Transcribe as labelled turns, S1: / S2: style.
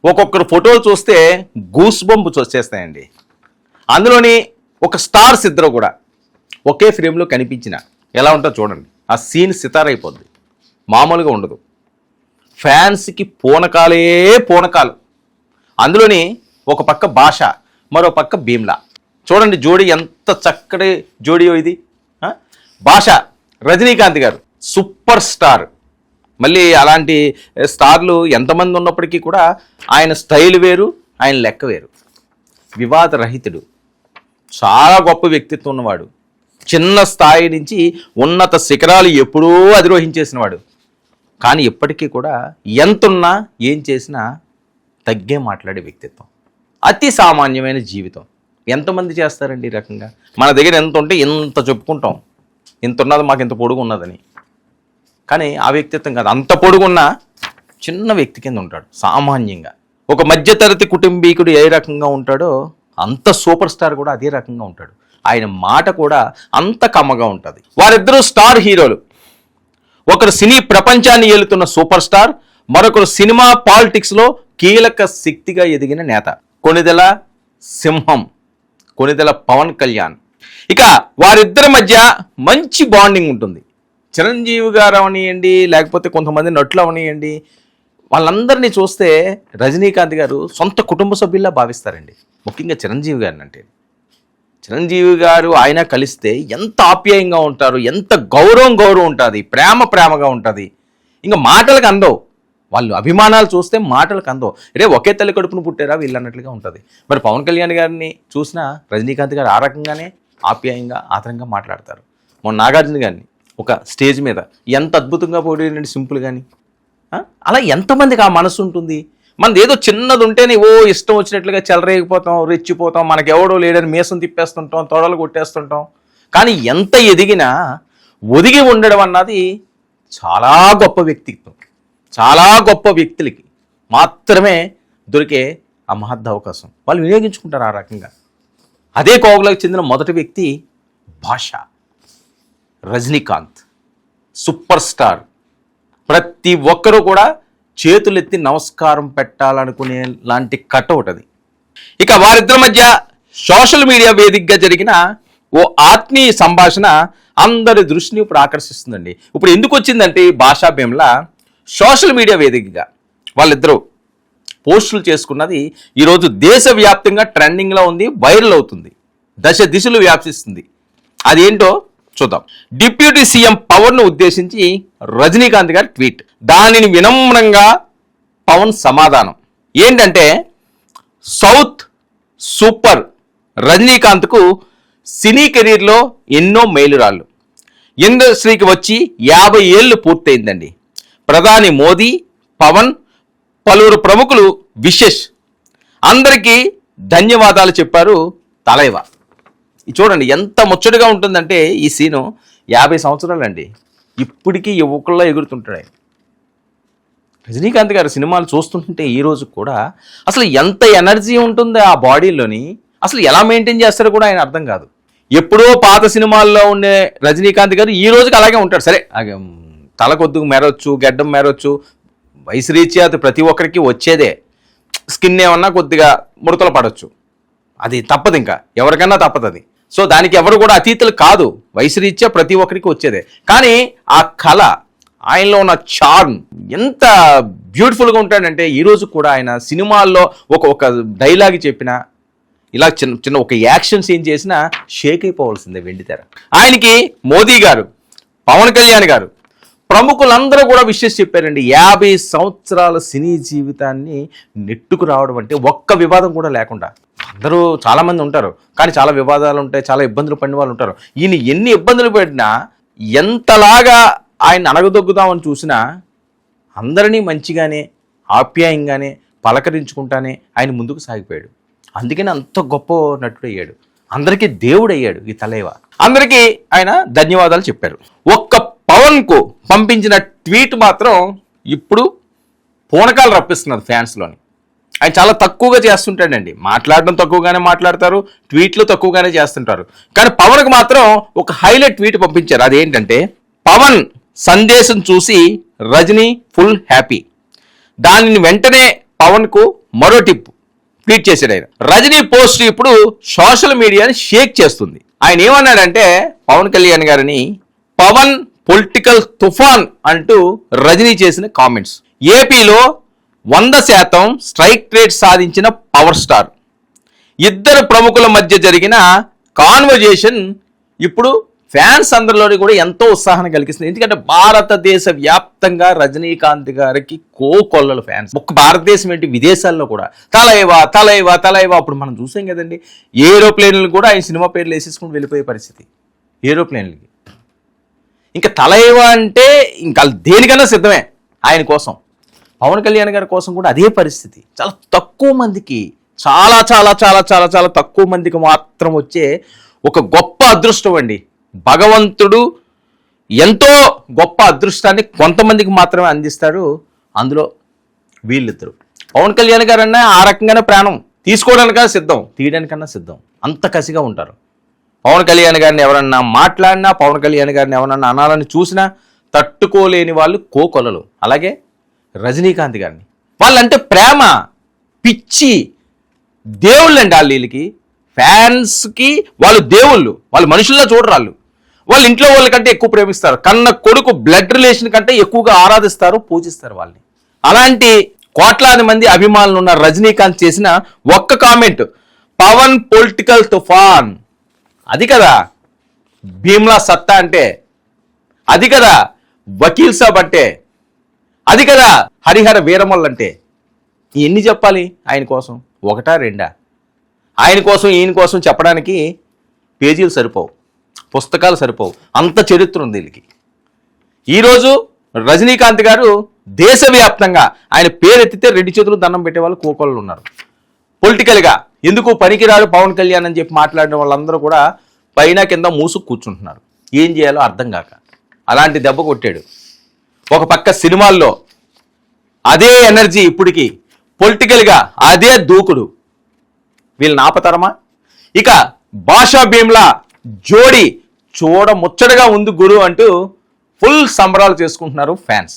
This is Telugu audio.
S1: ఒక్కొక్కరు ఫోటోలు చూస్తే గూస్ బంప్స్ వచ్చేస్తాయండి. అందులోని ఒక స్టార్స్ ఇద్దరు కూడా ఒకే ఫ్రేమ్లో కనిపించిన ఎలా ఉంటుందో చూడండి. ఆ సీన్ సితారైపోద్ది, మామూలుగా ఉండదు. ఫ్యాన్స్కి పూనకాలే పూనకాలు. అందులోని ఒక పక్క భాష, మరో పక్క భీమ్లా. చూడండి జోడీ ఎంత చక్కటి జోడీయో ఇది. భాష రజనీకాంత్ గారు సూపర్ స్టార్. మళ్ళీ అలాంటి స్టార్లు ఎంతమంది ఉన్నప్పటికీ కూడా ఆయన స్టైల్ వేరు, ఆయన లెక్క వేరు. వివాదరహితుడు, చాలా గొప్ప వ్యక్తిత్వం ఉన్నవాడు. చిన్న స్థాయి నుంచి ఉన్నత శిఖరాలు ఎప్పుడూ అధిరోహించేసినవాడు. కానీ ఇప్పటికీ కూడా ఎంతున్నా ఏం చేసినా తగ్గే మాట్లాడే వ్యక్తిత్వం. అతి సామాన్యమైన జీవితం. ఎంతమంది చేస్తారండి ఈ రకంగా? మన దగ్గర ఎంత ఉంటే ఇంత చెప్పుకుంటాం, ఇంత ఉన్నది మాకు ఇంత పొడుగు ఉన్నదని. కానీ ఆ వ్యక్తిత్వం కాదు, అంత పొడుగున్న చిన్న వ్యక్తి కింద ఉంటాడు సామాన్యంగా. ఒక మధ్యతరగతి కుటుంబీకుడు ఏ రకంగా ఉంటాడో అంత సూపర్ స్టార్ కూడా అదే రకంగా ఉంటాడు. ఆయన మాట కూడా అంత కమ్మగా ఉంటుంది. వారిద్దరూ స్టార్ హీరోలు. ఒకరు సినీ ప్రపంచాన్ని ఏలుతున్న సూపర్ స్టార్, మరొకరు సినిమా పాలిటిక్స్లో కీలక శక్తిగా ఎదిగిన నేత. కొణిదెల సింహం, కొణిదెల పవన్ కళ్యాణ్. ఇక వారిద్దరి మధ్య మంచి బాండింగ్ ఉంటుంది. చిరంజీవి గారు అవనియండి, లేకపోతే కొంతమంది నటులు అవనియండి, వాళ్ళందరినీ చూస్తే రజనీకాంత్ గారు సొంత కుటుంబ సభ్యుల్లా భావిస్తారండి. ముఖ్యంగా చిరంజీవి గారిని అంటే. చిరంజీవి గారు ఆయన కలిస్తే ఎంత ఆప్యాయంగా ఉంటారు, ఎంత గౌరవం ఉంటుంది, ప్రేమగా ఉంటుంది. ఇంకా మాటలకు అందవు. వాళ్ళు అభిమానాలు చూస్తే మాటలకు అందవు. రే ఒకే తల్లి కడుపును పుట్టారా వీళ్ళు అన్నట్లుగా ఉంటుంది. మరి పవన్ కళ్యాణ్ గారిని చూసినా రజనీకాంత్ గారు ఆ రకంగానే ఆప్యాయంగా ఆదరంగా మాట్లాడతారు. మొన్న నాగార్జున గారిని ఒక స్టేజ్ మీద ఎంత అద్భుతంగా పోటీనండి, సింపుల్ కానీ. అలా ఎంతమందికి ఆ మనసు ఉంటుంది? మనది ఏదో చిన్నది ఉంటేనే ఇష్టం వచ్చినట్లుగా చెలరేగిపోతాం, రెచ్చిపోతాం, మనకెవడో లేడని మీసం తిప్పేస్తుంటాం, తొడలు కొట్టేస్తుంటాం. కానీ ఎంత ఎదిగినా ఒదిగి ఉండడం అన్నది చాలా గొప్ప వ్యక్తిత్వం. చాలా గొప్ప వ్యక్తులకి మాత్రమే దొరికే ఆ మహద్ అవకాశం. వాళ్ళు వినియోగించుకుంటారు ఆ రకంగా. అదే కోవలకు చెందిన మొదటి వ్యక్తి భాష. Rajinikanth super star. ప్రతి ఒక్కరూ కూడా చేతులెత్తి నమస్కారం పెట్టాలనుకునే లాంటి కటౌట్ అది. ఇక వారిద్దరి మధ్య సోషల్ మీడియా వేదికగా జరిగిన ఓ ఆత్మీయ సంభాషణ అందరి దృష్టిని ఇప్పుడు ఆకర్షిస్తుందండి. ఇప్పుడు ఎందుకు వచ్చిందంటే భాషా భీమ్లా సోషల్ మీడియా వేదికగా వాళ్ళిద్దరూ పోస్టులు చేసుకున్నది ఈరోజు దేశవ్యాప్తంగా ట్రెండింగ్లో ఉంది, వైరల్ అవుతుంది, దశ దిశలు వ్యాప్తిస్తుంది. అదేంటో చూద్దాం. డిప్యూటీ సీఎం పవన్ను ఉద్దేశించి రజనీకాంత్ గారి ట్వీట్. దానిని వినమ్రంగా పవన్ సమాధానం ఏంటంటే, సౌత్ సూపర్ రజనీకాంత్కు సినీ కెరీర్లో ఎన్నో మైలురాళ్ళు. ఇండస్ట్రీకి వచ్చి 50 ఏళ్ళు పూర్తయిందండి. ప్రధాని మోదీ, పవన్, పలువురు ప్రముఖులు విశేష్ అందరికీ ధన్యవాదాలు చెప్పారు తలైవా. చూడండి ఎంత ముచ్చటగా ఉంటుందంటే ఈ సీను. 50 సంవత్సరాలండి, ఇప్పటికీ యువకుల్లో ఎగురుతుంటాడు. రజనీకాంత్ గారి సినిమాలు చూస్తుంటే ఈ రోజు కూడా అసలు ఎంత ఎనర్జీ ఉంటుందో ఆ బాడీలోని, అసలు ఎలా మెయింటైన్ చేస్తారో కూడా ఆయన అర్థం కాదు. ఎప్పుడో పాత సినిమాల్లో ఉండే రజనీకాంత్ గారు ఈ రోజుకి అలాగే ఉంటాడు. సరే తల కొద్దిగా మెరొచ్చు, గడ్డం మెరొచ్చు, వయసు రీత్యా అది ప్రతి ఒక్కరికి వచ్చేదే. స్కిన్ ఏమన్నా కొద్దిగా ముడతలు పడవచ్చు, అది తప్పదు, ఇంకా ఎవరికన్నా తప్పదు అది. సో దానికి ఎవరు కూడా అతీతులు కాదు, వయసు రీత్యా ప్రతి ఒక్కరికి వచ్చేదే. కానీ ఆ కళ, ఆయనలో ఉన్న చార్మ్ ఎంత బ్యూటిఫుల్గా ఉంటాడంటే ఈరోజు కూడా ఆయన సినిమాల్లో ఒక డైలాగ్ చెప్పినా, ఇలా చిన్న ఒక యాక్షన్ సీన్ చేసినా షేక్ అయిపోవాల్సిందే వెండితెర. ఆయనకి మోదీ గారు, పవన్ కళ్యాణ్ గారు, ప్రముఖులందరూ కూడా విషెస్ చెప్పారండి. 50 సంవత్సరాల సినీ జీవితాన్ని నెట్టుకు రావడం అంటే ఒక్క వివాదం కూడా లేకుండా. అందరూ చాలామంది ఉంటారు, కానీ చాలా వివాదాలు ఉంటాయి, చాలా ఇబ్బందులు పడిన వాళ్ళు ఉంటారు. ఈయన ఎన్ని ఇబ్బందులు పడినా, ఎంతలాగా ఆయన అణగదొగ్గుదామని చూసినా అందరినీ మంచిగానే ఆప్యాయంగానే పలకరించుకుంటానే ఆయన ముందుకు సాగిపోయాడు. అందుకని అంత గొప్ప నటుడు అయ్యాడు, అందరికీ దేవుడు అయ్యాడు ఈ తలైవా. అందరికీ ఆయన ధన్యవాదాలు చెప్పారు. ఒక్క పవన్కు పంపించిన ట్వీట్ మాత్రం ఇప్పుడు పూనకాలు రప్పిస్తున్నారు ఫ్యాన్స్లోని. ఆయన చాలా తక్కువగా చేస్తుంటాడండి, మాట్లాడడం తక్కువగానే మాట్లాడతారు, ట్వీట్లు తక్కువగానే చేస్తుంటారు. కానీ పవన్కు మాత్రం ఒక హైలైట్ ట్వీట్ పంపించారు. అదేంటంటే, పవన్ సందేశం చూసి రజనీ ఫుల్ హ్యాపీ, దానిని వెంటనే పవన్ కు మరో టిప్ ట్వీట్ చేశాడు ఆయన. రజనీ పోస్ట్ ఇప్పుడు సోషల్ మీడియాని షేక్ చేస్తుంది. ఆయన ఏమన్నాడంటే పవన్ కళ్యాణ్ గారిని పవన్ పొలిటికల్ తుఫాన్ అంటూ రజనీ చేసిన కామెంట్స్. ఏపీలో 100% స్ట్రైక్ రేట్ సాధించిన పవర్ స్టార్. ఇద్దరు ప్రముఖుల మధ్య జరిగిన కాన్వర్జేషన్ ఇప్పుడు ఫ్యాన్స్ అందరిలోని కూడా ఎంతో ఉత్సాహాన్ని కలిగిస్తుంది. ఎందుకంటే భారతదేశ వ్యాప్తంగా రజనీకాంత్ గారికి కోకొల్లలు ఫ్యాన్స్. ఒక్క భారతదేశం ఏంటి, విదేశాల్లో కూడా తలైవా తలైవా తలైవా. అప్పుడు మనం చూసాం కదండి, ఏరోప్లేన్లు కూడా ఆయన సినిమా పేర్లు వేసేసుకుని వెళ్ళిపోయే పరిస్థితి. ఏరోప్లేన్లకి ఇంకా తలైవా అంటే ఇంకా దేనికన్నా సిద్ధమే ఆయన కోసం. పవన్ కళ్యాణ్ గారి కోసం కూడా అదే పరిస్థితి. చాలా తక్కువ మందికి, చాలా చాలా చాలా చాలా చాలా తక్కువ మందికి మాత్రం వచ్చే ఒక గొప్ప అదృష్టం అండి. భగవంతుడు ఎంతో గొప్ప అదృష్టాన్ని కొంతమందికి మాత్రమే అందిస్తాడు. అందులో వీళ్ళిద్దరు. పవన్ కళ్యాణ్ గారు అన్నా ఆ రకంగానే ప్రాణం తీసుకోవడానికన్నా సిద్ధం, తీయడానికన్నా సిద్ధం. అంత కసిగా ఉంటారు. పవన్ కళ్యాణ్ గారిని ఎవరన్నా మాట్లాడినా, పవన్ కళ్యాణ్ గారిని ఎవరన్నా అనాలని చూసినా తట్టుకోలేని వాళ్ళు కోకొలలు. అలాగే రజనీకాంత్ గారిని, వాళ్ళంటే ప్రేమ, పిచ్చి, దేవుళ్ళండి వాళ్ళు. వీళ్ళకి ఫ్యాన్స్కి వాళ్ళు దేవుళ్ళు, వాళ్ళు మనుషుల్లో చూడరాళ్ళు. వాళ్ళ ఇంట్లో వాళ్ళకంటే ఎక్కువ ప్రేమిస్తారు. కన్న కొడుకు బ్లడ్ రిలేషన్ కంటే ఎక్కువగా ఆరాధిస్తారు, పూజిస్తారు వాళ్ళని. అలాంటి కోట్లాది మంది అభిమానులు ఉన్న రజనీకాంత్ చేసిన ఒక్క కామెంట్, పవన్ పొలిటికల్ తుఫాన్, అది కదా భీమ్లా సత్తా అంటే, అది కదా వకీల్ సాబ్ అంటే, అది కదా హరిహర వీరమల్ అంటే. ఎన్ని చెప్పాలి ఆయన కోసం? ఒకటా రెండా? ఆయన కోసం ఈయన కోసం చెప్పడానికి పేజీలు సరిపోవు, పుస్తకాలు సరిపోవు. అంత చరిత్ర ఉంది వీళ్ళకి. ఈరోజు రజనీకాంత్ గారు దేశవ్యాప్తంగా ఆయన పేరెత్తితే 2 చేతులు దండం పెట్టే వాళ్ళు కోకొళ్ళు ఉన్నారు. పొలిటికల్గా ఎందుకు పనికిరాడు పవన్ కళ్యాణ్ అని చెప్పి మాట్లాడిన వాళ్ళందరూ కూడా పైన కింద మూసుకు కూర్చుంటున్నారు. ఏం చేయాలో అర్థం కాక అలాంటి దెబ్బ కొట్టాడు. ఒక పక్క సినిమాల్లో అదే ఎనర్జీ, ఇప్పటికీ పొలిటికల్గా అదే దూకుడు. వీళ్ళని ఆపతరమా? ఇక భాషా భీమ్లా జోడి చూడ ముచ్చటగా ఉంది గురు అంటూ ఫుల్ సంబరాలు చేసుకుంటున్నారు ఫ్యాన్స్.